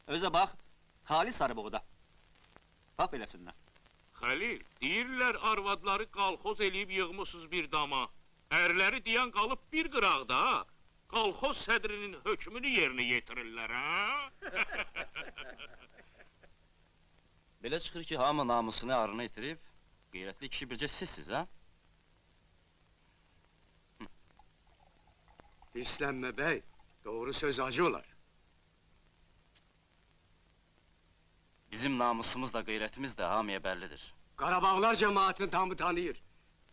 Özə bax, Xali Sarıboğda. Bax beləsindən. Xəlil, deyirlər arvadları qalxoz eləyib yığmışsınız bir dama. Ərləri deyən qalıb bir qıraqda, qalxoz sədrinin hökmünü yerinə yetirirlər, ha? Belə çıxır ki, hamı namusunu arını itirib, qeyrətli kişi bircə sizsiz, ha? Hirslənmə bəy, doğru söz acı olar. Bizim namusumuz da, qeyrətimiz də hamıya bəllidir. Qarabağlar cəmaatını tamı tanıyır.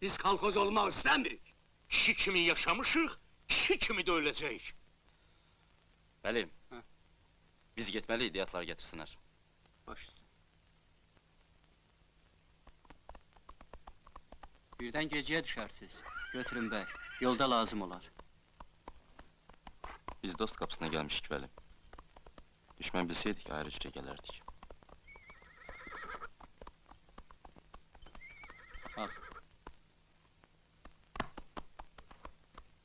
Biz kalkoz olmaq istəmirik. Kişi kimi yaşamışıq, kişi kimi də öləcəyik. Bəli, biz getməli idiotlar getirsinlər. Baş üstə. Birdən gecəyə düşərsiniz. Götürün bəy, yolda lazım olar. Biz dost qapısına gəlmişik, Vəli. Düşmən bilsəydik, ayrı cürə gələrdik. Al.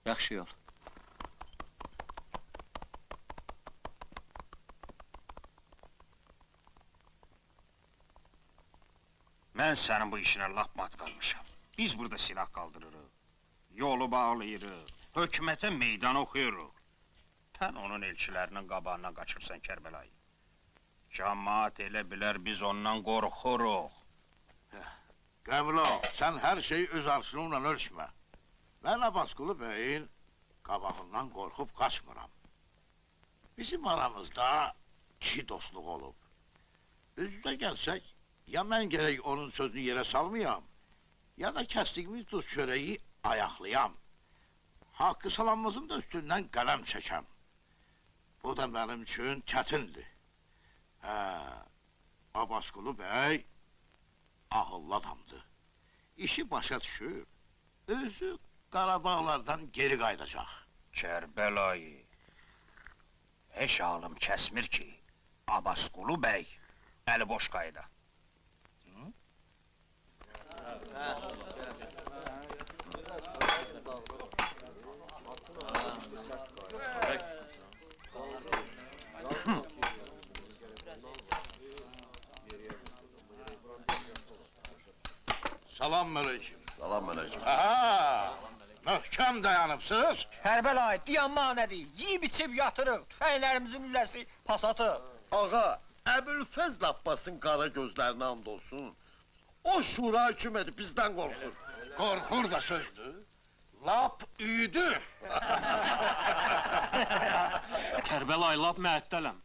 Yaxşı yol. Mən sənin bu işinə lap mat qalmışam. Biz burada silah qaldırırıq, yolu bağlayırıq, hökumətə meydan oxuyuruq. Sən onun elçilərinin qabağına qaçırsan Kərbəlayı. Cəmaat elə bilər biz ondan qorxuruq. Qəmlo, sən hər şeyi öz arşınınla ölçmə. Mən Abbasqulu bəyin qabağından qorxub qaçmıram. Bizim aramızda kişi dostluq olub. Üzdə gəlsək, ya mən gərək onun sözünü yerə salmayam, ya da kəsdiyimiz duz çörəyi ayaqlayam. Haqqı salamımızın da üstündən qələm çəkəm. Bu da mənim üçün çətindir. Abbasqulu bəy ağıllı adamdır. İşi başa düşür, özü Qarabağlardan geri qaydacaq. Kərbəlayı, heç ağlım kəsmir ki, Abbasqulu bəy əli boş qayda. Salam aleyküm. Salam aleyküm. Aha! Möhkəm dayanıbsınız. Kərbəlayı, dayanma nədir? Yiyib içib yatırıq, tüfənglərimizin lüləsi pasatı. Ağa, Əbülfəzl Abbasın qara gözlərinə and olsun. O şura hökuməti bizdən qorxur. Qorxur da sözdür. Lap üydü. Kərbəlayı, lap məəttələm.